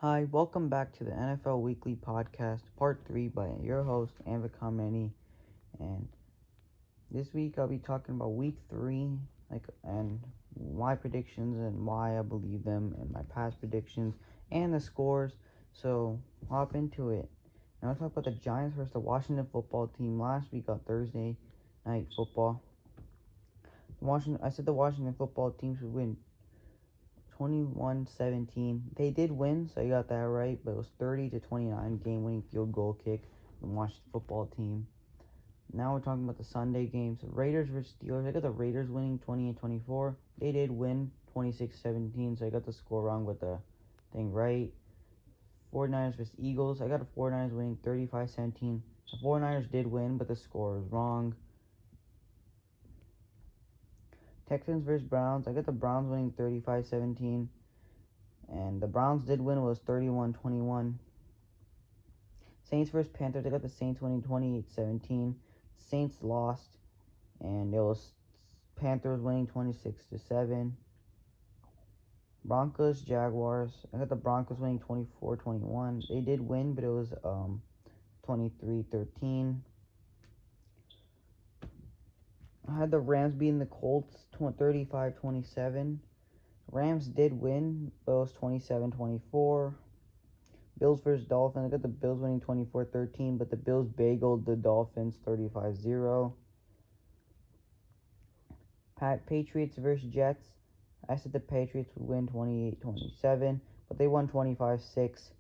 Hi, welcome back to the NFL Weekly Podcast, Part 3 by your host, Anvit Kamineni. And this week I'll be talking about Week 3 and my predictions and why I believe them and my past predictions and the scores. So hop into it. Now I'll talk about the Giants versus the Washington football team last week on Thursday Night Football. I said the Washington football team should win 21-17. They did win, so you got that right, but it was 30-29 game-winning field goal kick from the Washington football team. Now we're talking about the Sunday games. Raiders versus Steelers. I got the Raiders winning 28-24. They did win 26-17, so I got the score wrong but the thing right. 49ers versus Eagles. I got the 49ers winning 35-17. The 49ers did win, but the score was wrong. Texans versus Browns. I got the Browns winning 35-17. And the Browns did win. It was 31-21. Saints versus Panthers. I got the Saints winning 28-17. Saints lost. And it was Panthers winning 26-7. Broncos, Jaguars. I got the Broncos winning 24-21. They did win, but it was 23-13. I had the Rams beating the Colts 35-27. Rams did win, but it was 27-24. Bills versus Dolphins. I got the Bills winning 24-13, but the Bills bageled the Dolphins 35-0. Patriots versus Jets. I said the Patriots would win 28-27, but they won 25-6.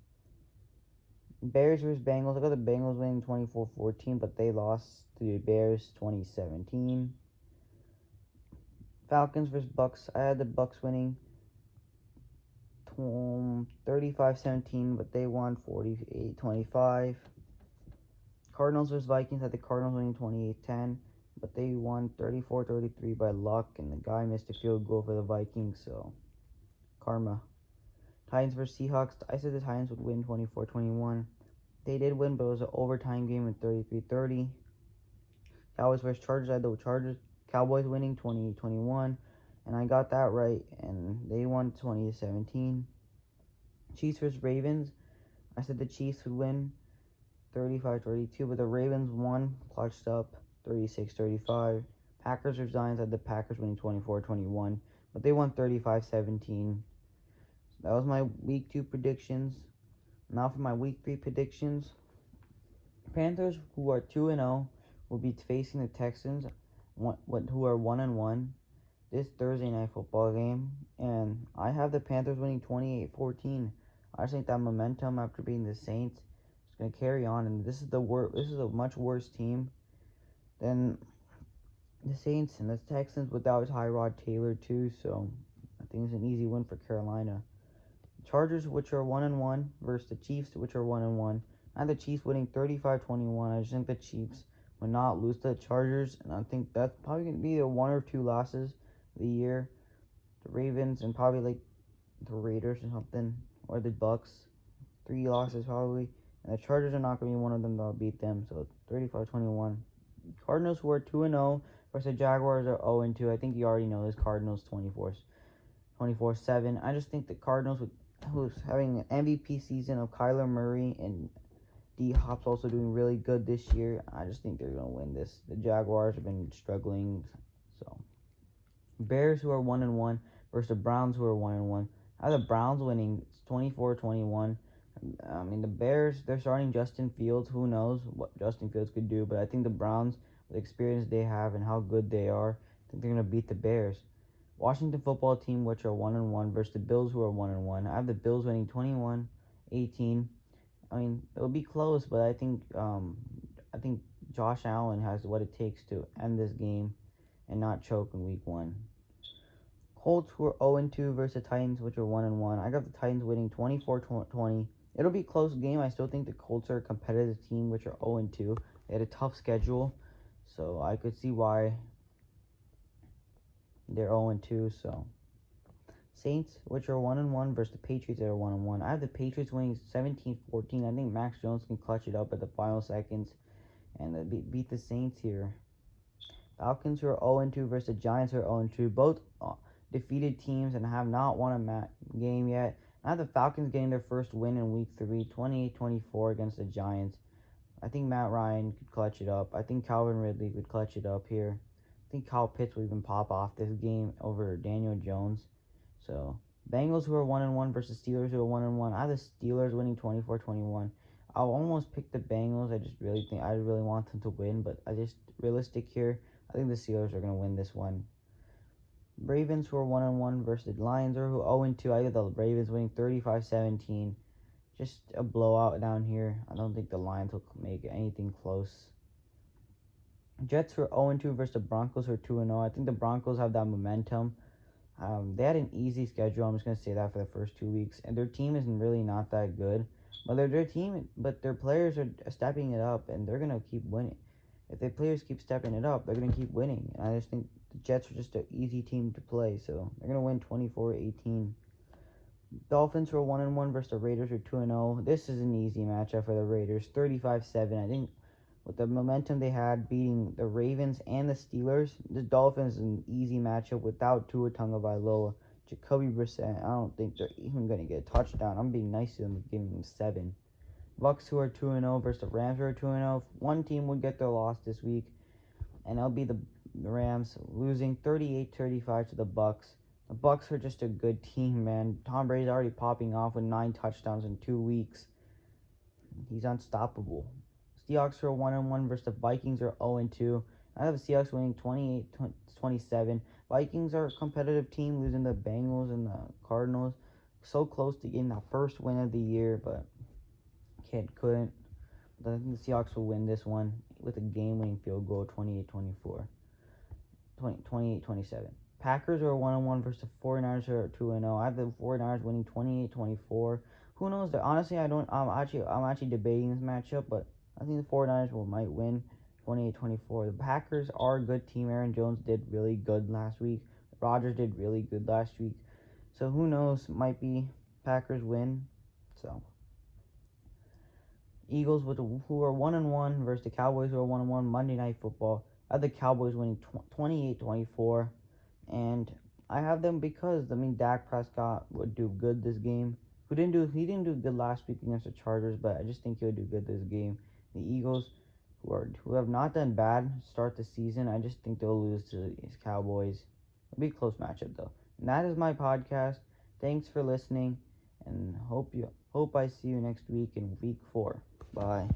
Bears versus Bengals. I got the Bengals winning 24-14, but they lost to the Bears 2017. Falcons versus Bucks. I had the Bucks winning 35-17, but they won 48-25. Cardinals versus Vikings. I had the Cardinals winning 28-10, but they won 34-33 by luck, and the guy missed a field goal for the Vikings, so karma. Titans versus Seahawks. I said the Titans would win 24-21. They did win, but it was an overtime game at 33-30. Cowboys versus Chargers. I had the Cowboys winning 28-21, and I got that right, and they won 20-17. Chiefs versus Ravens. I said the Chiefs would win 35-32, but the Ravens won, clutched up 36-35. Packers versus Giants. I had the Packers winning 24-21, but they won 35-17. That was my Week 2 predictions. Now for my Week 3 predictions. Panthers, who are 2-0, will be facing the Texans, who are 1-1, this Thursday Night Football game. And I have the Panthers winning 28-14. I just think that momentum after beating the Saints is going to carry on. And this is a much worse team than the Saints and the Texans without Tyrod Taylor too. So I think it's an easy win for Carolina. Chargers, which are 1-1, versus the Chiefs, which are 1-1. I have the Chiefs winning 35-21. I just think the Chiefs will not lose to the Chargers, and I think that's probably going to be the 1 or 2 losses of the year. The Ravens and probably like the Raiders or something, or the Bucks. 3 losses probably. And the Chargers are not going to be one of them that'll beat them, so 35-21. Cardinals, who are 2-0, versus the Jaguars are 0-2. I think you already know this. Cardinals 24-7. I just think the Cardinals, who's having an MVP season of Kyler Murray, and D-Hop's also doing really good this year, I just think they're going to win this. The Jaguars have been struggling. So Bears, who are 1-1, versus the Browns, who are 1-1. I have the Browns winning 24-21. I mean, the Bears, they're starting Justin Fields. Who knows what Justin Fields could do, but I think the Browns, with the experience they have and how good they are, I think they're going to beat the Bears. Washington football team, which are 1-1, versus the Bills, who are 1-1. I have the Bills winning 21-18. I mean, it'll be close, but I think Josh Allen has what it takes to end this game and not choke in Week 1. Colts, who are 0-2, versus the Titans, which are 1-1. I got the Titans winning 24-20. It'll be a close game. I still think the Colts are a competitive team, which are 0-2. They had a tough schedule, so I could see why they're 0-2. So Saints, which are 1-1, versus the Patriots that are 1-1. I have the Patriots winning 17-14. I think Max Jones can clutch it up at the final seconds and beat the Saints here. Falcons, who are 0-2, versus the Giants, who are 0-2. Both defeated teams and have not won a game yet. I have the Falcons getting their first win in week 3, 28-24 against the Giants. I think Matt Ryan could clutch it up. I think Calvin Ridley could clutch it up here. I think Kyle Pitts will even pop off this game over Daniel Jones. So, Bengals who are 1-1 versus Steelers who are 1-1. I have the Steelers winning 24-21. I'll almost pick the Bengals. I really want them to win, but realistic here. I think the Steelers are going to win this one. Ravens who are 1-1 versus the Lions who are 0-2. I have the Ravens winning 35-17. Just a blowout down here. I don't think the Lions will make anything close. Jets who are 0-2 versus the Broncos who are 2-0. I think the Broncos have that momentum. They had an easy schedule. I'm just going to say that for the first 2 weeks. And their team isn't really not that good. But their players are stepping it up, and they're going to keep winning. If their players keep stepping it up, they're going to keep winning. And I just think the Jets are just an easy team to play. So they're going to win 24-18. Dolphins who are 1-1 versus the Raiders who are 2-0. This is an easy matchup for the Raiders. 35-7. I think with the momentum they had beating the Ravens and the Steelers, the Dolphins is an easy matchup without Tua Tagovailoa. Jacoby Brissett, I don't think they're even going to get a touchdown. I'm being nice to them, giving them 7. Bucks who are 2-0 versus the Rams who are 2-0. One team would get their loss this week, and it'll be the Rams losing 38-35 to the Bucks. The Bucks are just a good team, man. Tom Brady's already popping off with 9 touchdowns in 2 weeks. He's unstoppable. Seahawks are 1-1 versus the Vikings are 0-2. I have the Seahawks winning 28-27. Vikings are a competitive team, losing the Bengals and the Cardinals. So close to getting that first win of the year, but couldn't. But I think the Seahawks will win this one with a game-winning field goal, 28-24. 28-27. Packers are 1-1 versus the 49ers who are 2-0. I have the 49ers winning 28-24. Who knows? Honestly, I'm actually debating this matchup, but I think the 49ers might win 28-24. The Packers are a good team. Aaron Jones did really good last week. Rodgers did really good last week. So who knows? Might be Packers win. So Eagles who are 1-1 versus the Cowboys who are 1-1 Monday Night Football. I have the Cowboys winning 28-24. And I have them because Dak Prescott would do good this game. He didn't do good last week against the Chargers, but I just think he'll do good this game. The Eagles, who have not done bad start the season, I just think they'll lose to the Cowboys. It'll be a close matchup though. And that is my podcast. Thanks for listening, and hope I see you next week in week 4. Bye.